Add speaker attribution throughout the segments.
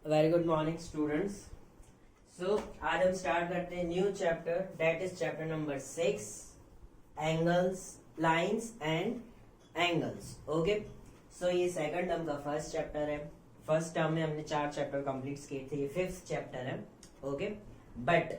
Speaker 1: Very good morning students. So आज हम start करते हैं new chapter, that is chapter number 6, angles, lines and angles. Okay, so ये second term का first chapter है। First term में हमने 4 चैप्टर कंप्लीट किए थे, ये 5th चैप्टर है। ओके, बट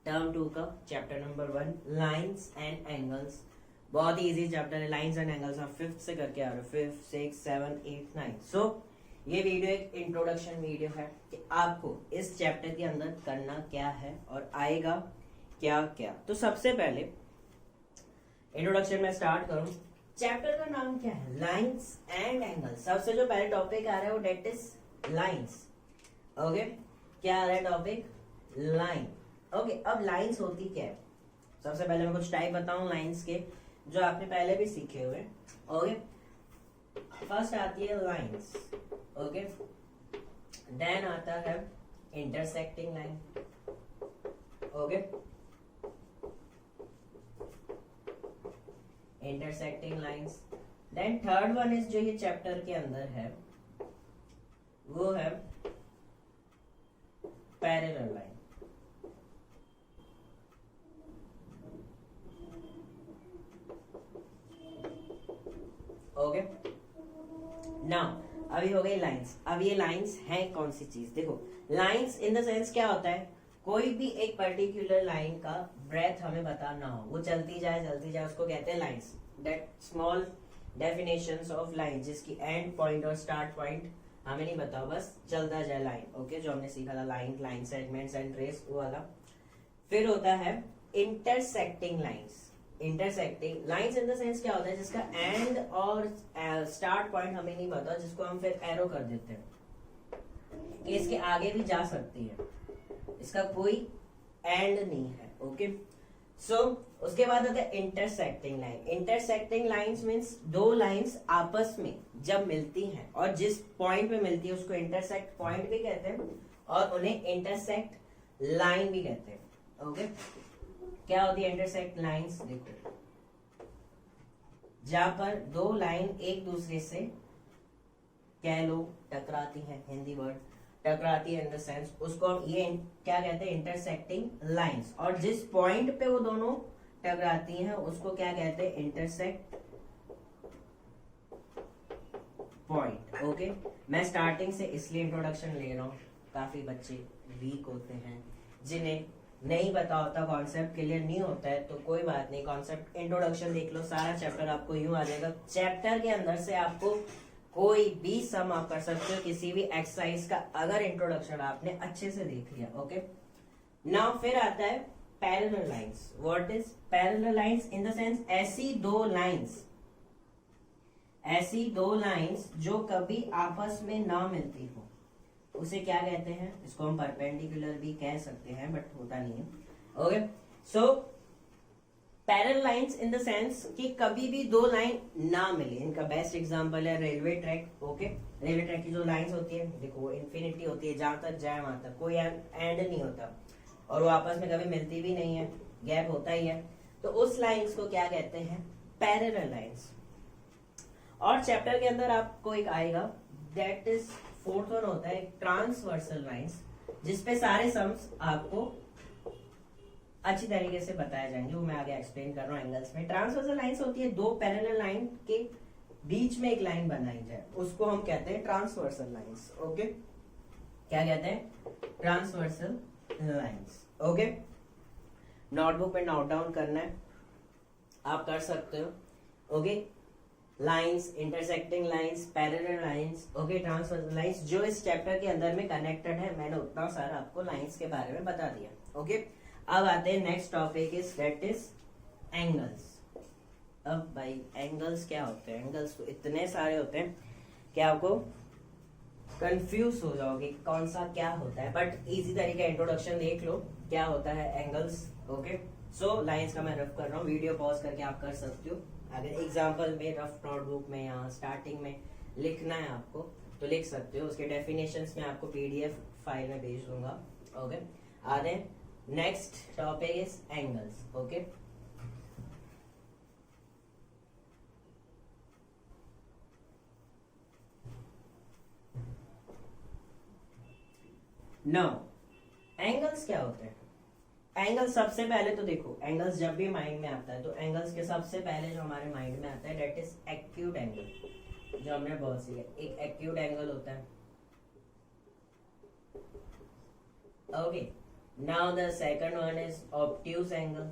Speaker 1: टर्म 2 का chapter number 1 lines and angles बहुत ही इजी चैप्टर है। लाइंस एंड एंगल्स आप 5th से करके आ रहे हो, 5th 6 7 8 9। सो ये वीडियो एक इंट्रोडक्शन वीडियो है कि आपको इस चैप्टर के अंदर करना क्या है और आएगा क्या क्या। तो सबसे पहले इंट्रोडक्शन में स्टार्ट करूं, चैप्टर का नाम क्या है? Lines and angles. सबसे जो पहले टॉपिक आ रहा है वो डेट इज लाइंस। ओके, क्या आ रहा है टॉपिक? लाइन। ओके, अब लाइंस होती क्या है? सबसे पहले मैं कुछ टाइप बताऊं लाइंस के जो आपने पहले भी सीखे हुए। ओके, फर्स्ट आती है लाइंस। ओके, देन आता है intersecting line. Okay, intersecting lines. Then third one is जो ये चैप्टर के अंदर है वो है पैरेलल लाइन। ओके, नाउ अभी हो गई लाइंस। अब ये लाइंस है कौन सी चीज? देखो, लाइंस इन द सेंस क्या होता है, कोई भी एक पर्टिकुलर लाइन का ब्रेथ हमें बताना हो, वो चलती जाए उसको कहते हैं lines. That small definitions of line जिसकी एंड पॉइंट और स्टार्ट पॉइंट हमें नहीं बताओ, बस चलता जाए लाइन। ओके, जो हमने सीखा था लाइन सेगमेंट्स एंड ट्रेस, वो वाला। फिर होता है intersecting lines. Intersecting lines in the sense क्या होता है, जिसका एंड और स्टार्ट पॉइंट हमें नहीं पता, जिसको हम फिर एरो कर देते हैं कि इसके आगे भी जा सकती है, इसका कोई एंड नहीं है। ओके, सो उसके बाद आता है intersecting line. Intersecting lines means दो लाइंस आपस में जब मिलती हैं और जिस पॉइंट पे मिलती है उसको इंटरसेक्ट पॉइंट भी कहते हैं और उन्हें इंटरसेक्ट लाइन भी कहते हैं। ओके, क्या होती है इंटरसेक्ट लाइंस? देखो, जहां पर दो लाइन एक दूसरे से कह लो टकराती है, हिंदी वर्ड टकराती है इन द सेंस, उसको हम ये क्या कहते हैं? Intersecting lines. और जिस पॉइंट पे वो दोनों टकराती हैं उसको क्या कहते हैं? Intersect point. ओके, मैं स्टार्टिंग से इसलिए इंट्रोडक्शन ले रहा हूँ, काफी बच्चे वीक होते हैं, जिन्हें नहीं पता होता, कॉन्सेप्ट क्लियर नहीं होता है, तो कोई बात नहीं, कॉन्सेप्ट इंट्रोडक्शन देख लो, सारा चैप्टर आपको यूं आ जाएगा। चैप्टर के अंदर से आपको कोई भी सम आप कर सकते हो किसी भी एक्सरसाइज का, अगर इंट्रोडक्शन आपने अच्छे से देख लिया। ओके, नाउ फिर आता है parallel lines. What is parallel lines? In the sense ऐसी दो लाइंस जो कभी आपस में ना मिलती हो, उसे क्या कहते हैं? इसको हम परपेंडिकुलर भी कह सकते हैं, बट होता नहीं है। Okay, so parallel lines in the sense कि कभी भी दो लाइन ना मिले। इनका बेस्ट एग्जांपल है railway track. Okay, railway track की जो लाइंस होती है, देखो वो इन्फिनिटी होती है, जहां तक जाए वहां तक, कोई एंड नहीं होता और वो आपस में कभी मिलती भी नहीं है, गैप होता ही है। तो उस लाइंस को क्या कहते हैं? Parallel lines. और चैप्टर के अंदर आपको एक आएगा, दैट इज फोर्थ वन होता है ट्रांसवर्सल लाइंस, जिसपे सारे सम्स आपको अच्छी तरीके से बताए जाएंगे, वो मैं आगे एक्सप्लेन कर रहा हूँ। एंगल्स में ट्रांसवर्सल लाइंस होती है, दो पैरेलल लाइन के बीच में एक लाइन बनाई जाए, उसको हम कहते हैं ट्रांसवर्सल लाइंस। ओके, क्या कहते हैं? Transversal lines. ओके, नोटबुक पे नोट डाउन करना है, आप कर सकते हो। Okay, lines, intersecting lines, parallel lines, okay, transversal lines, जो इस चैप्टर के अंदर में कनेक्टेड है, मैंने उतना सारा आपको लाइंस के बारे में बता दिया। ओके, अब आते हैं next topic is that is angles. अब भाई एंगल्स क्या होते हैं? एंगल्स तो इतने सारे होते हैं कि आपको कंफ्यूज हो जाओगे कौन सा क्या होता है, बट इजी तरीका इंट्रोडक्शन देख लो क्या होता है एंगल्स। ओके, सो लाइंस का मैं रफ कर रहा हूँ, वीडियो पॉज करके आप कर सकते हो। अगर एग्जाम्पल में रफ नोटबुक में या स्टार्टिंग में लिखना है आपको तो लिख सकते हो, उसके डेफिनेशंस में आपको पीडीएफ फाइल में भेज दूंगा। ओके, आते हैं next topic is angles. Okay, now angles क्या होते हैं? एंगल सबसे पहले तो देखो, एंगल्स जब भी माइंड में आता है तो एंगल्स के सबसे पहले जो हमारे माइंड में आता है दैट इज एक्यूट एंगल, जो हमने बहुत सीखा। एक एक्यूट एंगल होता है। Okay, now the second one is obtuse angle.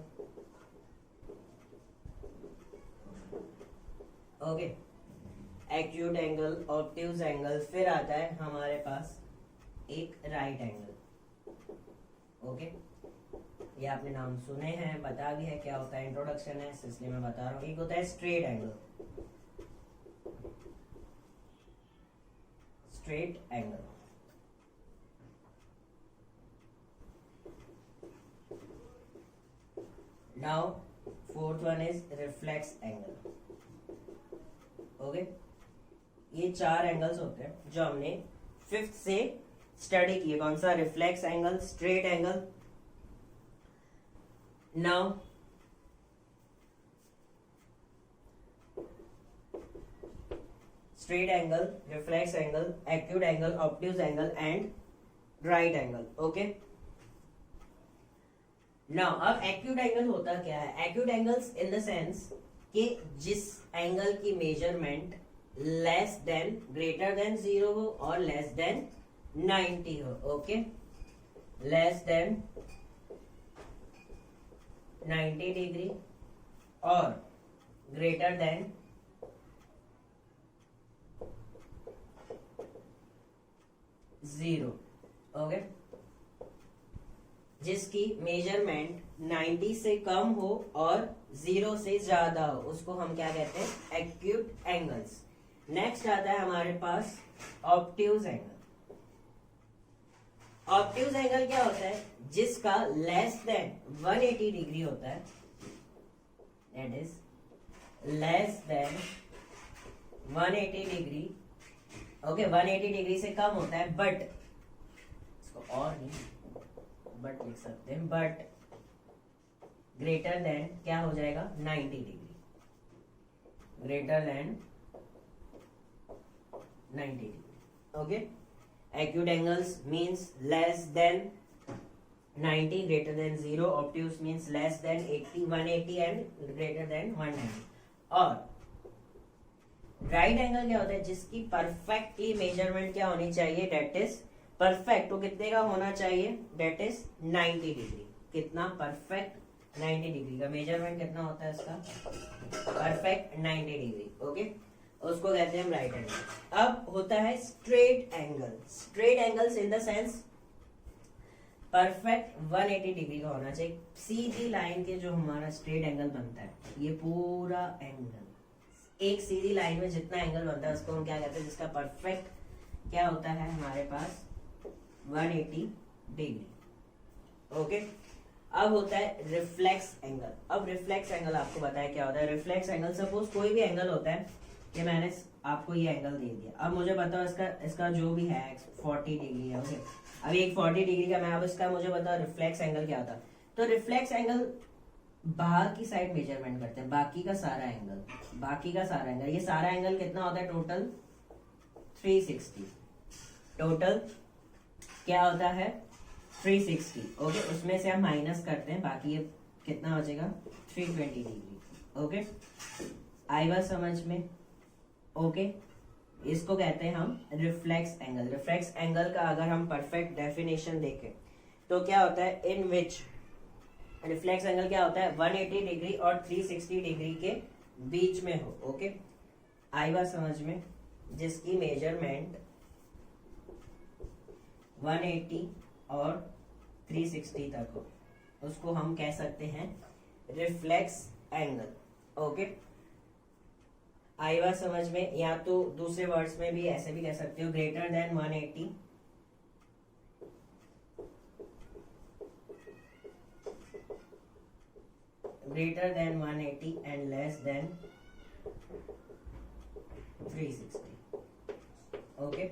Speaker 1: Okay, acute angle, obtuse angle, फिर आता है हमारे पास एक राइट एंगल। ओके, ये आपने नाम सुने हैं, बता भी है क्या होता है, इंट्रोडक्शन है इसलिए मैं बता रहा हूँ। एक होता है straight angle, straight angle. Now fourth one is reflex angle. Okay, ये चार एंगल्स होते हैं जो हमने फिफ्थ से स्टडी किए। कौन सा? Reflex angle, straight angle. Now straight angle, reflex angle, acute angle, obtuse angle and right angle. Okay, now अब एक्यूट एंगल होता क्या है? Acute angles in the sense कि जिस एंगल की measurement less than, greater than 0 हो और less than 90 हो। ओके, लेस देन 90 डिग्री और ग्रेटर देन 0। ओके, जिसकी मेजरमेंट 90 से कम हो और 0 से ज्यादा हो, उसको हम क्या कहते हैं? Acute angles. नेक्स्ट आता है हमारे पास ऑब्ट्यूज एंगल। ऑब्ट्यूज एंगल क्या होता है? जिसका लेस देन 180 डिग्री होता है, that is less than 180 degree. Okay, 180 degree से कम होता है, बट इसको और नहीं बट लिख सकते हैं, बट ग्रेटर देन क्या हो जाएगा? 90 degree, greater than 90 degree. Okay, acute angles means less than 90, greater than 0. obtuse means less than 80, 180 and greater than 190. और राइट एंगल क्या होता है? जिसकी परफेक्टली मेजरमेंट क्या होनी चाहिए? That is perfect. तो कितने का होना चाहिए? That is 90 degree. कितना? परफेक्ट 90 डिग्री का मेजरमेंट कितना होता है इसका? Perfect 90 degree. ओके, उसको कहते हैं हम राइट एंगल। अब होता है straight angle. Straight angles in the sense perfect 180 degree का होना चाहिए। सीधी लाइन के जो हमारा स्ट्रेट एंगल बनता है, ये पूरा एंगल एक सीधी लाइन में जितना एंगल बनता है उसको हम क्या कहते हैं? जिसका परफेक्ट क्या होता है हमारे पास? 180 डिग्री। ओके, अब होता है रिफ्लेक्स एंगल। अब रिफ्लेक्स एंगल आपको बताया क्या होता है? रिफ्लेक्स एंगल, सपोज कोई भी एंगल होता है, ये मैंने आपको ये एंगल दे दिया। अब मुझे बताओ इसका जो भी है 40 डिग्री है। ओके, अभी एक 40 डिग्री का मैं, अब इसका मुझे बताओ रिफ्लेक्स एंगल क्या होता है? तो रिफ्लेक्स एंगल बाहर की साइड मेजरमेंट करते हैं, बाकी का सारा एंगल, ये सारा एंगल कितना होता है? टोटल 360। टोटल क्या होता है? 360। ओके, उसमें से हम माइनस करते हैं, बाकी ये कितना बचेगा? 320 डिग्री। ओके, आई बात समझ में? ओके, इसको कहते हैं हम रिफ्लेक्स एंगल। रिफ्लेक्स एंगल का अगर हम परफेक्ट डेफिनेशन देखें तो क्या होता है? इन विच रिफ्लेक्स एंगल क्या होता है? 180 डिग्री और 360 डिग्री के बीच में हो। ओके, आई बात समझ में? जिसकी मेजरमेंट 180 और 360 तक हो, उसको हम कह सकते हैं रिफ्लेक्स एंगल। ओके, आई बात समझ में? या तो दूसरे वर्ड्स में भी ऐसे भी कह सकते हो, greater than 180 and less than 360। Okay,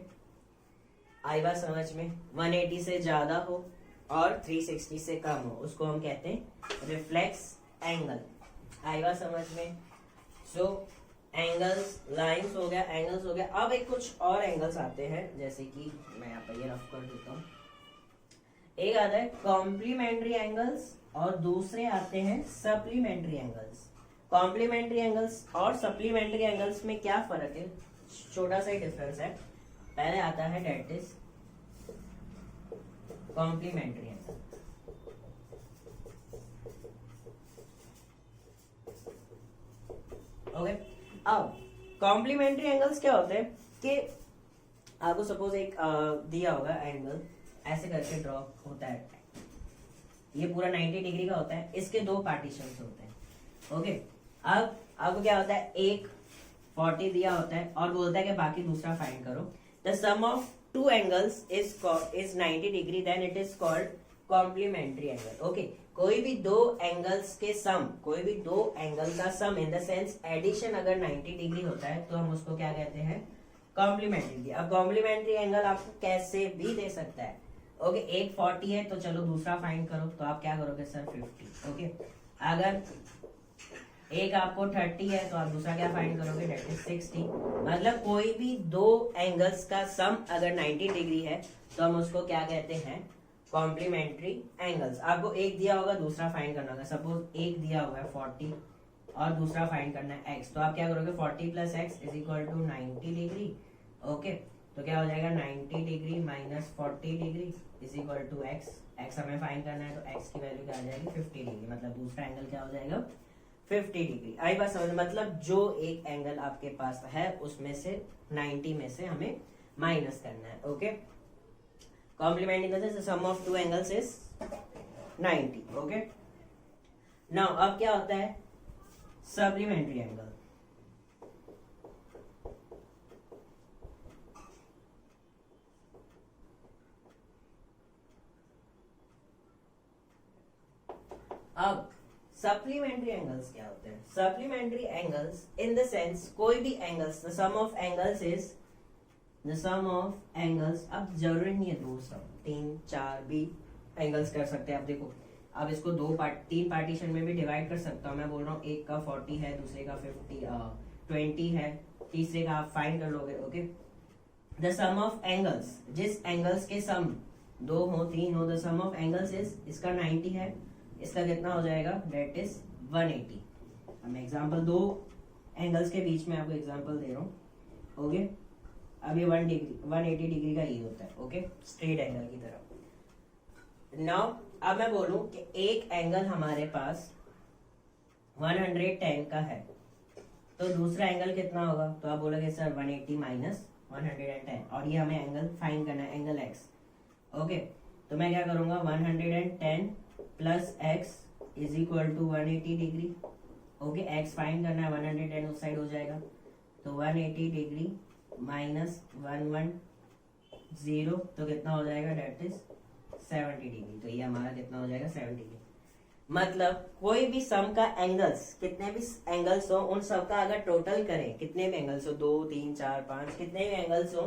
Speaker 1: आई बात समझ में? 180 से ज्यादा हो और 360 से कम हो, उसको हम कहते हैं रिफ्लेक्स एंगल। आई बात समझ में? सो एंगल्स, लाइंस हो गया, एंगल्स हो गया। अब एक कुछ और एंगल्स आते हैं, जैसे कि मैं यहाँ पर ये रफ कर देता हूँ। एक आता है कॉम्प्लीमेंट्री एंगल्स और दूसरे आते हैं सप्लीमेंट्री एंगल्स। कॉम्प्लीमेंट्री एंगल्स और सप्लीमेंट्री एंगल्स में क्या फर्क है, छोटा सा ही डिफरेंस है। पहले आता है that is complementary angle. Okay, अब कॉम्प्लीमेंट्री एंगल्स क्या होते हैं कि आपको सपोज एक दिया होगा एंगल, ऐसे करके ड्रॉ होता है, ये पूरा 90 डिग्री का होता है, इसके दो पार्टीशन होते हैं। ओके, अब आपको क्या होता है, एक 40 दिया होता है और बोलता है कि बाकी दूसरा फाइंड करो। The sum of two angles is 90 degree, then it is called complementary angle. Okay, कोई भी दो एंगल्स के सम, कोई भी दो एंगल का सम इन द सेंस एडिशन अगर 90 डिग्री होता है तो हम उसको क्या कहते हैं, कॉम्प्लीमेंट्री। अब कॉम्प्लीमेंट्री एंगल आपको कैसे भी दे सकता है। ओके, एक 40 है तो चलो दूसरा फाइंड करो, तो आप क्या करोगे सर 50। ओके, अगर एक आपको 30 है तो आप दूसरा क्या फाइंड करोगे, डेट इज 60। मतलब कोई भी दो एंगल्स का सम अगर 90 डिग्री है तो हम उसको क्या कहते हैं, कॉम्प्लीमेंट्री एंगल्स। आपको एक दिया होगा दूसरा फाइंड करना होगा, सपोज एक दिया हुआ है 40 और दूसरा फाइंड करना है x, तो आप क्या करोगे 40 plus x is equal to 90 degree. Okay, तो क्या हो जाएगा 90 degree minus 40 degree is equal to x। x हमें फाइंड करना है तो x की वैल्यू क्या आ जाएगी 50 डिग्री, मतलब दूसरा एंगल क्या हो जाएगा 50 डिग्री। आई बात समझ, मतलब जो एक एंगल आपके पास है उसमें से 90 में से हमें माइनस करना है। Okay, complement in the sense the sum of two angles is 90। Okay, now अब क्या होता है सप्लीमेंट्री एंगल। अब सप्लीमेंट्री एंगल्स क्या होते हैं, supplementary angles in the sense कोई भी angles, the sum of angles is the sum of angles. अब जरूरी नहीं है दो सम, 3 4 भी एंगल्स कर सकते हैं। आप देखो, अब इसको तीन पार्टीशन में भी डिवाइड कर सकता हूँ। मैं बोल रहा हूँ एक का 40 है, दूसरे का 20 है, तीसरे का आप फाइंड कर लोगे। Okay, the sum of angles, जिस एंगल्स के सम 2 हो 3 हो, the sum of angles is, इसका 90 है, इसका कितना हो जाएगा, डेट इज 180। अब मैं एग्जांपल दो एंगल्स के बीच में आपको एग्जांपल दे रहा हूँ। ओके, अब ये 180 डिग्री का ये होता है। ओके, स्ट्रेट एंगल की तरह। नाउ अब मैं बोलूं कि एक एंगल हमारे पास 110 का है, तो दूसरा एंगल कितना होगा, तो आप बोलोगे सर 180 माइनस 110, और ये हमें एंगल फाइंड करना है, एंगल x। ओके, तो मैं क्या करूंगा 110 plus x is equal to 180 degree. Okay, x find करना है, 110 उस साइड हो जाएगा, तो 180 डिग्री माइनस 110, तो कितना हो जाएगा, डेट इज 70 डिग्री। तो ये हमारा कितना हो जाएगा 70 डिग्री। मतलब कोई भी सम का एंगल्स, कितने भी एंगल्स हो उन सब का अगर टोटल करें, कितने भी एंगल्स हो 2 3 4 5 कितने भी एंगल्स हो,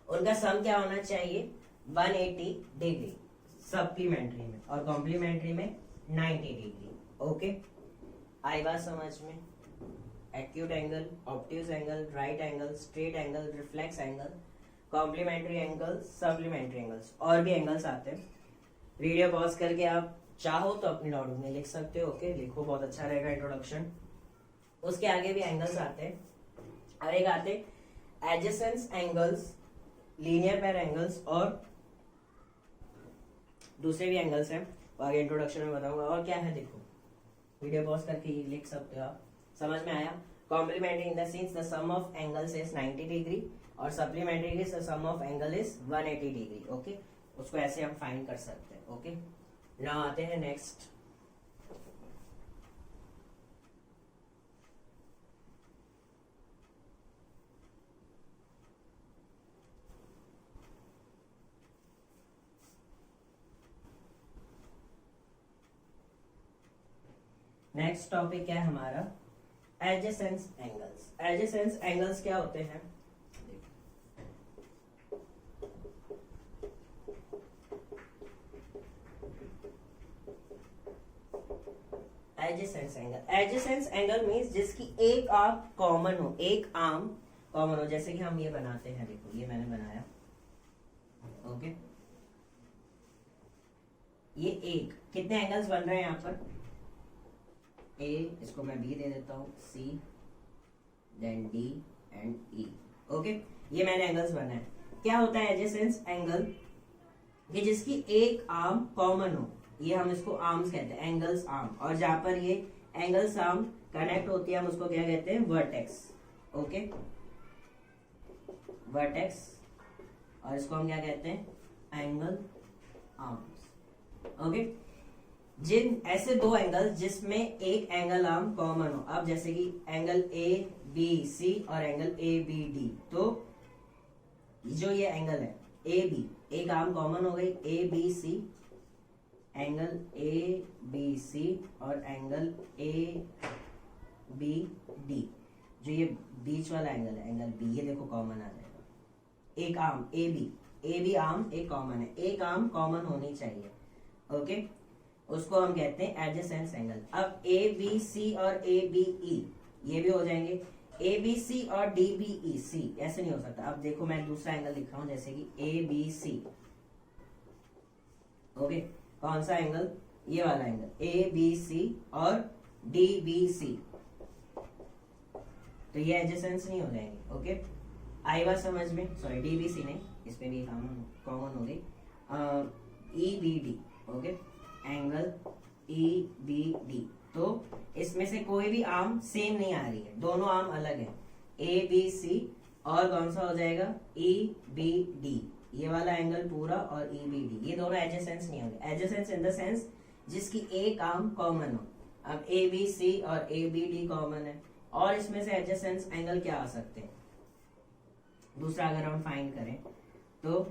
Speaker 1: उनका सम क्या होना चाहिए 180 डिग्री सप्लीमेंट्री में, और कॉम्प्लीमेंट्री में 90 डिग्री। ओके, आई बात समझ में। Acute angle, obtuse angle, right angle, straight angle, reflex angle, complementary angle, supplementary angles, और भी एंगल्स आते हैं। वीडियो पॉज करके आप चाहो तो अपनी नोटबुक में लिख सकते हो। ओके, लिखो, बहुत अच्छा रहेगा इंट्रोडक्शन। उसके आगे भी एंगल्स आते हैं, और एक आते एडजेसेंस एंगल्स, लीनियर पेयर एंगल्स, और दूसरे भी एंगल्स हैं, आगे इंट्रोडक्शन में बताऊंगा। और क्या है देखो, वीडियो पॉज करके लिख सकते हो आप। समझ में आया? Complementary in the sense the sum of angles is 90 degree, और supplementary is the sum of angle is 180 degree. Okay, उसको ऐसे हम फाइंड कर सकते हैं। ओके, नाउ आते हैं नेक्स्ट। नेक्स्ट टॉपिक है हमारा एडजेसेंस एंगल्स। एडजेसेंस एंगल्स क्या होते हैं, एडजेसेंस एंगल, एडजेसेंस एंगल मींस जिसकी एक आर्म कॉमन हो, एक आर्म कॉमन हो। जैसे कि हम ये बनाते हैं, देखो ये मैंने बनाया। ओके, ये एक, कितने एंगल्स बन रहे हैं यहाँ पर? ए, इसको मैं बी दे देता हूँ, C, then D and E. Okay, ये मैंने एंगल्स बनाए। क्या होता है एडजेसेंस एंगल? कि जिसकी एक आर्म कॉमन हो, ये हम इसको आर्म्स कहते हैं, एंगल्स आर्म। और जहां पर ये एंगल्स आर्म कनेक्ट होती है हम उसको क्या कहते हैं? वर्टेक्स। ओके, वर्टेक्स, और इसको हम क्या कहते हैं? Angle arms. ओके, जिन ऐसे दो एंगल जिसमें एक एंगल आर्म कॉमन हो, अब जैसे कि एंगल ए बी सी और एंगल ए बी डी, तो जो ये एंगल है ए बी, एक आर्म कॉमन हो गई, A B C, angle A B C और एंगल ए बी डी, जो ये बीच वाला एंगल है, एंगल बी, ये देखो कॉमन आ जाएगा। एक आर्म ए बी आर्म एक कॉमन है, एक आर्म कॉमन होनी चाहिए। ओके, उसको हम कहते हैं एडजेसेंस एंगल। अब ए बी सी और ए बी ई ये भी हो जाएंगे, ए बी सी और डी बी ई सी, ऐसे नहीं हो सकता। अब देखो मैं दूसरा एंगल लिख रहा हूं, जैसे कि ए बी सी। ओके, कौन सा एंगल? ये वाला एंगल, ए बी सी और डी बी सी, तो ये एडजेसेंस नहीं हो जाएंगे। ओके, आई बात समझ में? सॉरी, डी बी सी नहीं, इस पे भी कॉमन हो गई, E B D. Okay, angle E B D, तो इसमें से कोई भी आर्म सेम नहीं आ रही है, दोनों आर्म अलग है, ए बी सी, और कौन सा हो जाएगा? ई बी डी, ये वाला एंगल पूरा और ई बी डी, ये दोनों एडजेसेंस नहीं होंगे। एडजेसेंस इन द सेंस जिसकी एक आर्म कॉमन हो। अब ए बी सी और ए बी डी कॉमन है, और इसमें से एडजेसेंस एंगल क्या आ सकते हैं? दूसरा अगर हम फाइंड करें तो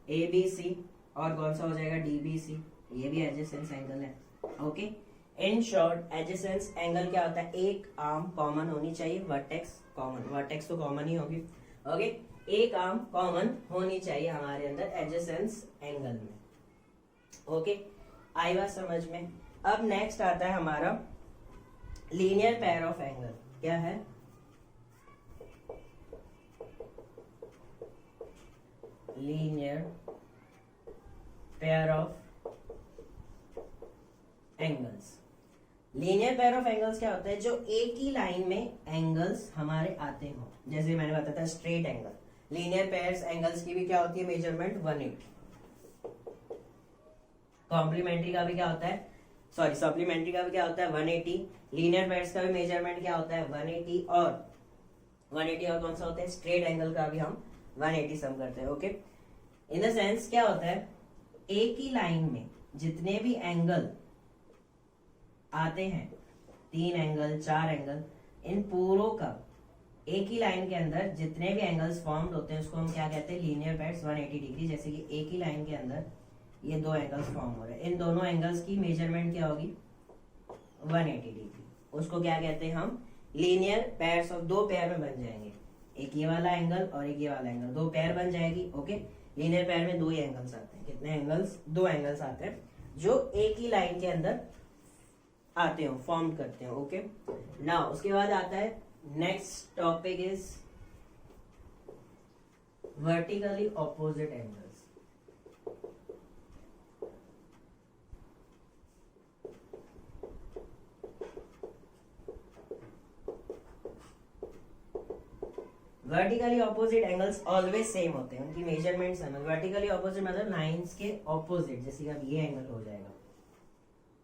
Speaker 1: ए बी सी और कौन सा हो जाएगा? डी बी सी, ये भी एडजेसेंस एंगल है। ओके, इन शॉर्ट एडजेसेंस एंगल क्या होता है? एक आर्म कॉमन होनी चाहिए, वर्टेक्स कॉमन, वर्टेक्स तो कॉमन ही होगी। ओके, एक आर्म कॉमन होनी चाहिए हमारे अंदर एडजेसेंस एंगल में। ओके, आई बात समझ में? अब नेक्स्ट आता है हमारा लीनियर पेयर ऑफ एंगल। क्या है? Linear pair of angles. Linear pair of angles क्या होता है? जो एक ही लाइन में एंगल्स हमारे आते हो, जैसे मैंने बताया था straight angle. Linear pairs angles की भी क्या होती है मेजरमेंट? 180। कॉम्प्लीमेंट्री का भी क्या होता है? सॉरी, सप्लीमेंट्री का भी क्या होता है? 180। लीनियर पेयर्स का भी मेजरमेंट क्या होता है? 180, और 180 और कौन सा होता है? स्ट्रेट एंगल का भी हम 180 सम करते हैं। ओके, इन द सेंस क्या होता है? एक ही लाइन में जितने भी एंगल आते हैं, 3 एंगल 4 एंगल, इन पूरों का एक ही लाइन के अंदर जितने भी एंगल्स फॉर्म्ड होते हैं उसको हम क्या कहते हैं? Linear pairs 180 degree. जैसे कि एक ही लाइन के अंदर ये दो एंगल्स फॉर्म हो रहे हैं, इन दोनों एंगल्स की मेजरमेंट क्या होगी? 180 डिग्री। उसको क्या कहते हैं हम? लीनियर पेयर्स ऑफ, दो पेयर में बन जाएंगे, एक ये वाला एंगल और एक ये वाला एंगल, दो पेयर बन जाएगी। ओके, लीनियर पेयर में दो ही एंगल्स आते हैं। कितने एंगल्स? दो एंगल्स आते हैं जो एक ही लाइन के अंदर आते हो, फॉर्म करते हो। ओके, नाउ उसके बाद आता है next topic is vertically opposite angles. Vertically opposite angles always same होते हैं, उनकी मेजरमेंट सेम है। वर्टिकली ऑपोजिट मतलब लाइंस के ऑपोजिट, जैसे अब ये एंगल हो जाएगा,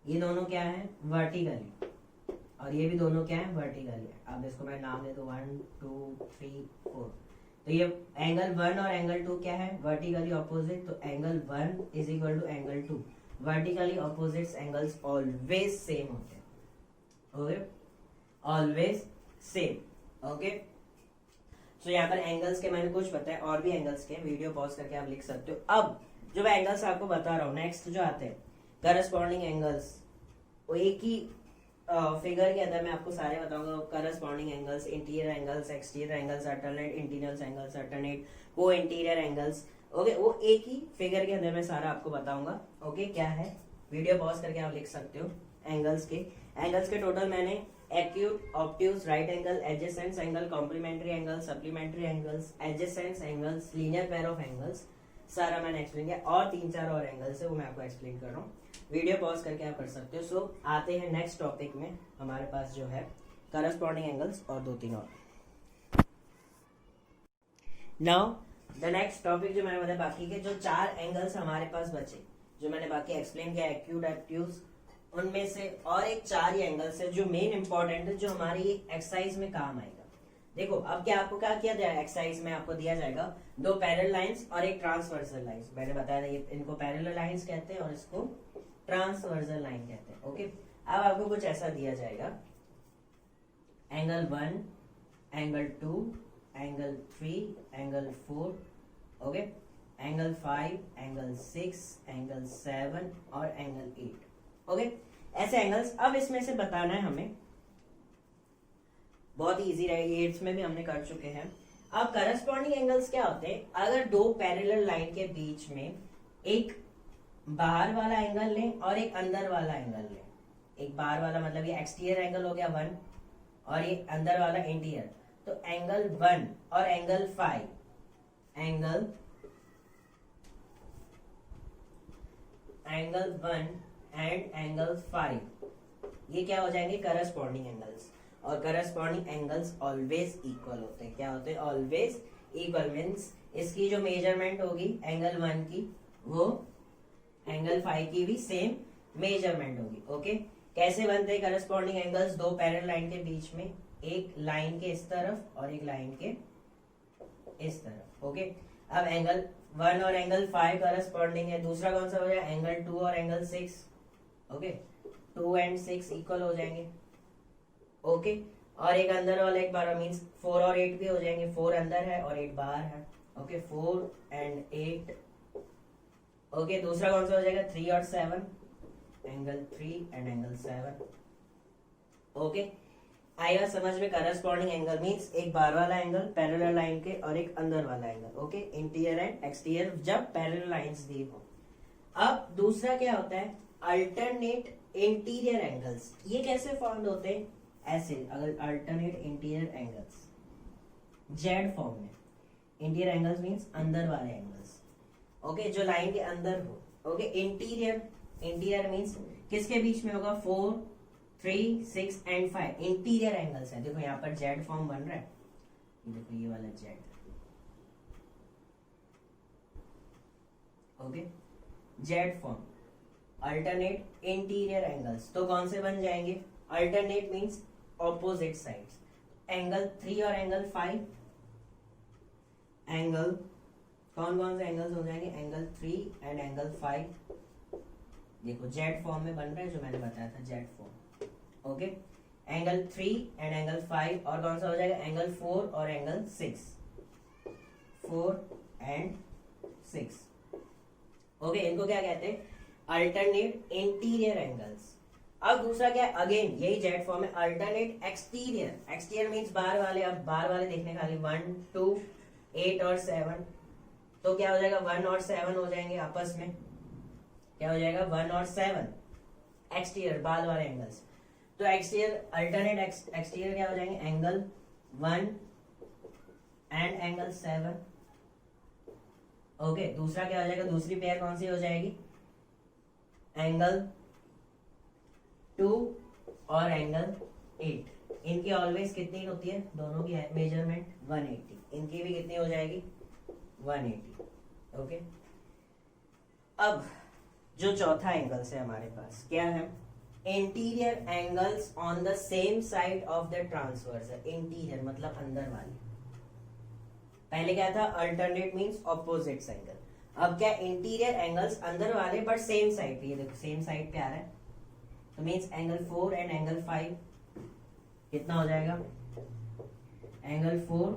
Speaker 1: ये दोनों क्या है? वर्टिकली, और ये भी दोनों क्या है? वर्टिकली। अब इसको मैं नाम दे दूं 1 2 3 4, तो ये एंगल 1 और एंगल 2 क्या है? Vertically opposite. तो angle 1 is equal to angle 2। Vertically opposite angles always same होते हैं। Okay, always same. ओके, तो यहाँ पर एंगल्स के मैंने कुछ बताया, और भी एंगल्स के वीडियो पॉज करके आप लिख सकते हो। अब जो मैं एंगल्स आपको बता रहा हूँ, नेक्स्ट जो आते हैं करस्पॉन्डिंग एंगल्स, वो एक ही फिगर के अंदर मैं आपको सारे बताऊंगा। Corresponding angles, interior angles, exterior angles, alternate interior angles, alternate को इंटीरियर एंगल्स। ओके, वो एक ही फिगर के अंदर मैं सारा आपको बताऊंगा। ओके, क्या है? वीडियो पॉज करके आप लिख सकते हो। एंगल्स के टोटल मैंने acute, obtuse, right angle, adjacent angle, complementary angle, supplementary angles, adjacent angles, linear pair of angles, सारा मैंने एक्सप्लेन किया। और 3-4 और एंगल्स है, वो मैं आपको एक्सप्लेन कर रहा हूँ। वीडियो पॉज करके आप कर सकते हो। सो आते हैं नेक्स्ट टॉपिक में, हमारे पास जो है करस्पॉन्डिंग एंगल्स और 2-3 और। नाउ द नेक्स्ट टॉपिक जो मैंने बताया, बाकी के जो 4 एंगल्स हमारे पास बचे, जो मैंने बाकी एक्सप्लेन किया एक्यूट एक्ट्यूज, उनमें से और एक 4 ही एंगल्स है जो मेन इंपॉर्टेंट है, जो हमारी एक्सरसाइज में काम आएगा। देखो अब क्या आपको क्या किया जाएगा, एक्सरसाइज में आपको दिया जाएगा 2 पैरेलल लाइंस और एक ट्रांसवर्सल लाइंस। मैंने बताया था ये इनको पैरेलल लाइंस कहते हैं और इसको ट्रांसवर्सल लाइन कहते हैं। ओके, अब आपको कुछ ऐसा दिया जाएगा, angle 1, angle 2, angle 3, angle 4, okay, angle 5, angle 6, angle 7 और एंगल 8। ओके, ऐसे एंगल्स। अब इसमें से बताना है हमें, बहुत ही इजी रहेगी, 8th में भी हमने कर चुके हैं। अब करस्पॉन्डिंग एंगल्स क्या होते हैं, अगर 2 पैरेलल लाइन के बीच में एक बाहर वाला एंगल लें और एक अंदर वाला एंगल लें। एक बाहर वाला मतलब ये एक्सटीरियर एंगल हो गया 1 और ये अंदर वाला इंटीरियर, तो एंगल 1 और एंगल 5, एंगल 1 एंड एंगल 5, ये क्या हो जाएंगे, करस्पॉन्डिंग एंगल्स। और करस्पॉन्डिंग एंगल्स ऑलवेज इक्वल होते हैं। क्या होते हैं, ऑलवेज इक्वल। मीन्स इसकी जो मेजरमेंट होगी एंगल 1 की, वो एंगल 5 की भी सेम मेजरमेंट होगी। ओके, कैसे बनते हैं करस्पॉन्डिंग एंगल्स 2 पैरेलल लाइन के बीच में, एक लाइन के इस तरफ और एक लाइन के इस तरफ। ओके, अब एंगल 1 और एंगल 5 करस्पॉन्डिंग है। दूसरा कौन सा हो जाएगा, एंगल 2 और एंगल 6। ओके, 2 एंड 6 इक्वल हो जाएंगे। ओके, और एक अंदर वाला एक बार मीन्स 4 और 8 भी हो जाएंगे। 4 अंदर है और 8 बाहर है। Okay, 4 and 8। ओके, दूसरा कौन सा हो जाएगा, 3 और 7, एंगल 3 एंड एंगल 7। ओके, आएगा समझ में। करस्पॉन्डिंग एंगल मीन्स एक बाहर वाला एंगल पैरेलल लाइन के और एक अंदर वाला angle. Okay, interior and exterior जब पैरेलल लाइंस दी हो। अब दूसरा क्या होता है, अल्टरनेट इंटीरियर एंगल्स। ये कैसे फॉर्म होते हैं, ऐसे, अगर alternate interior angles Z form में। इंटीरियर एंगल्स मींस अंदर वाले एंगल्स। ओके, जो लाइन के अंदर हो। ओके, इंटीरियर मींस किसके बीच में होगा, 4, 3, 6 एंड 5 इंटीरियर एंगल्स है। देखो यहाँ पर जेड फॉर्म बन रहा है, ये देखो ये वाला Z. Okay, Z form alternate interior angles. तो कौन से बन जाएंगे, alternate means opposite sides. Angle 3 और एंगल 5, एंगल कौन कौन से एंगल्स हो जाएंगे, एंगल 3 एंड एंगल 5। देखो जेड फॉर्म में बन रहा है, जो मैंने बताया था Z form. Okay, angle 3 and angle 5, और कौन सा हो जाएगा, एंगल 4 और एंगल 6, 4 एंड 6। ओके, इनको क्या कहते हैं, अल्टरनेट इंटीरियर एंगल्स। अब दूसरा क्या है, अगेन यही जेड फॉर्म है, अल्टरनेट एक्सटीरियर। एक्सटीरियर मींस बाहर वाले। अब बाहर वाले देखने खाली 1, 2, 8 और 7, तो क्या हो जाएगा, 1 और 7 हो जाएंगे आपस में। क्या हो जाएगा, 1 और 7 एक्सटीरियर बाहर वाले एंगल्स। तो एक्सटीरियर अल्टरनेट एक्सटीरियर क्या हो जाएंगे, एंगल 1 एंड एंगल 7। ओके, दूसरा क्या हो जाएगा, दूसरी पेयर कौन सी हो जाएगी, एंगल 2 और एंगल 8। इनकी ऑलवेज कितनी होती है, दोनों की मेजरमेंट 180। इनकी भी कितनी हो जाएगी, 180। ओके, अब जो चौथा एंगल्स है हमारे पास क्या है, interior angles on the same side of the transversal. Interior मतलब अंदर वाली। पहले क्या था, अल्टरनेट मींस ऑपोजिट एंगल। अब क्या, इंटीरियर एंगल्स अंदर वाले बट सेम साइड पे। ये देखो सेम साइड पे आ रहा है, तो मींस एंगल 4 एंड एंगल 5 कितना हो जाएगा, एंगल 4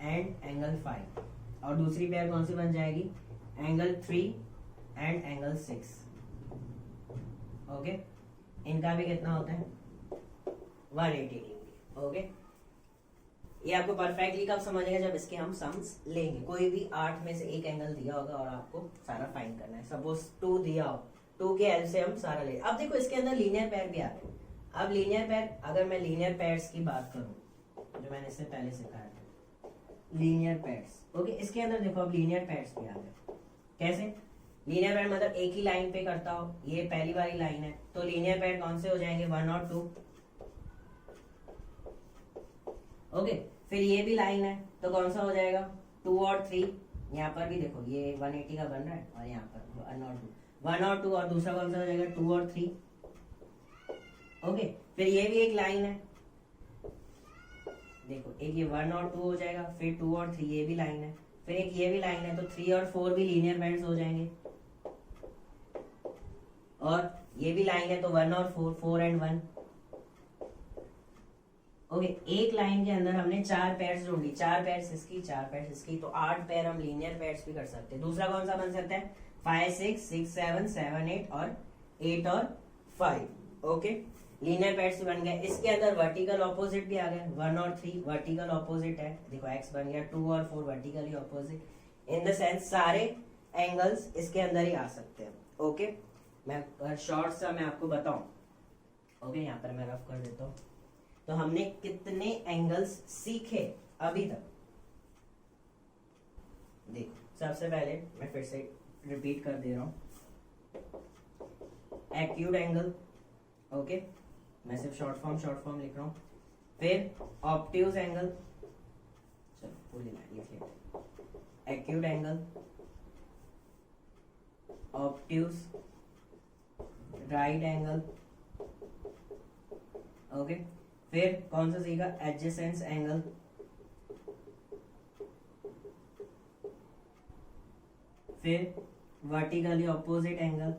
Speaker 1: एंड एंगल 5। और दूसरी पेयर कौन सी बन जाएगी, एंगल 3 एंड एंगल 6। ओके, इनका भी कितना होता है, 180 डिग्री। ओके, ये आपको परफेक्टली कब समझेगा, जब इसके हम सम्स लेंगे। कोई भी 8 में से एक एंगल दिया होगा और आपको सारा फाइंड करना है। सपोज 2 दिया हो, 2 के हेल्प से हम सारा ले। अब देखो इसके अंदर लीनियर पेयर भी आते हैं। अब लीनियर पेयर, अगर मैं लीनियर पेयर्स की बात करूं, जो मैंने इससे पहले सिखाया था, लीनियर पेयर्स। ओके, इसके अंदर देखो अब लीनियर पेयर्स भी आ गए। कैसे, लीनियर पैड मतलब एक ही लाइन पे करता हो, ये पहली वाली लाइन है, तो लीनियर पैड कौन से हो जाएंगे, 1 और 2। ओके, फिर ये भी लाइन है तो कौन सा हो जाएगा, 2 और 3। यहाँ पर भी देखो ये 180 का बन रहा है, और यहाँ पर 1 और 2 और दूसरा कौन सा हो जाएगा, 2 और 3। ओके, फिर ये भी एक लाइन है, देखो एक ये 1 और 2 हो जाएगा, फिर 2 और 3 ये भी लाइन है, फिर एक ये भी लाइन है, तो 3 और 4 भी लीनियर बैंड्स हो जाएंगे। और ये भी लाइन है तो 1 और 4, 4 एंड 1। ओके, एक लाइन के अंदर हमने 4 पेयर्स जोड़ ली, 4 पेयर्स इसकी, 4 पेयर्स इसकी, तो 8 पेयर हम लीनियर पेयर्स भी कर सकते हैं। दूसरा कौन सा बन सकता है, 5 6 6 7 7 8 और 8 और 5। ओके, लीनियर पेयर्स भी बन गए। इसके अंदर वर्टिकल ऑपोजिट भी आ गया, 1 और 3 वर्टिकल ऑपोजिट है, देखो x बन गया, 2 और 4 vertically opposite. In the sense सारे एंगल्स इसके अंदर ही आ सकते हैं। ओके, मैं शॉर्ट सा मैं आपको बताऊं। ओके, यहाँ पर मैं रफ कर देता हूँ। तो हमने कितने एंगल्स सीखे अभी तक, देखो सबसे पहले मैं फिर से रिपीट कर दे रहा हूं, एक्यूट एंगल। ओके, मैं सिर्फ शॉर्ट फॉर्म लिख रहा हूं। फिर ऑब्ट्यूज एंगल, चलो पूरी लाइन लिख लेते, acute angle, obtuse, right angle. Okay, फिर कौन सा सीखा, एडजेसेंस एंगल, फिर वर्टिकली ऑपोजिट एंगल।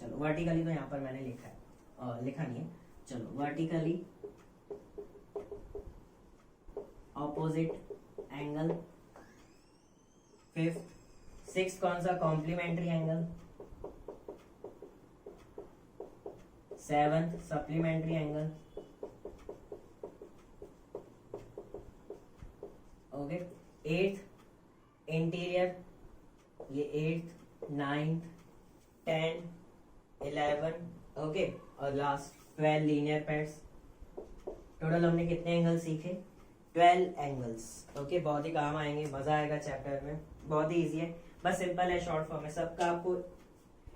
Speaker 1: चलो वर्टिकली तो यहां पर मैंने लिखा है, लिखा नहीं है, चलो vertically opposite angle. Fifth, six कौन सा, complementary angle. Seventh, supplementary angle. Okay, eighth interior, ये एट्थ, नाइन्थ, 10, 11। ओके, और लास्ट 12 लीनियर पैड्स। टोटल हमने कितने एंगल सीखे, 12 एंगल्स। ओके, बहुत ही काम आएंगे, मजा आएगा चैप्टर में, बहुत ही इजी है, बस सिंपल है, शॉर्ट फॉर्म है, सबका आपको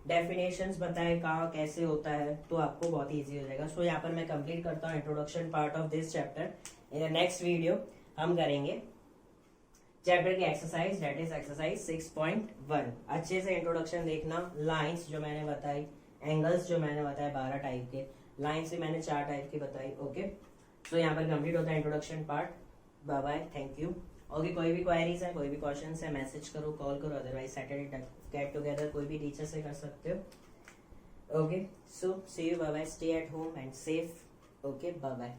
Speaker 1: डेफिनेशंस बताए कहाँ कैसे होता है, तो आपको बहुत ही इजी हो जाएगा। सो यहाँ पर मैं कंप्लीट करता हूँ introduction part of this chapter. In the next video हम करेंगे चैप्टर की एक्सरसाइज, दैट इज एक्सरसाइज 6.1। अच्छे से इंट्रोडक्शन देखना, लाइंस जो मैंने बताई, एंगल्स जो मैंने बताया 12 टाइप के, लाइंस भी मैंने 4 टाइप की बताई। ओके, सो यहाँ पर कंप्लीट होता है introduction part. Bye bye, thank you. Okay, कोई भी क्वेरीज है, कोई भी क्वेश्चन है, मैसेज करो, कॉल करो, अदरवाइज सैटरडे गेट टुगेदर कोई भी टीचर से कर सकते हो। Okay, so see you, bye bye, stay at home and safe. Okay, bye bye.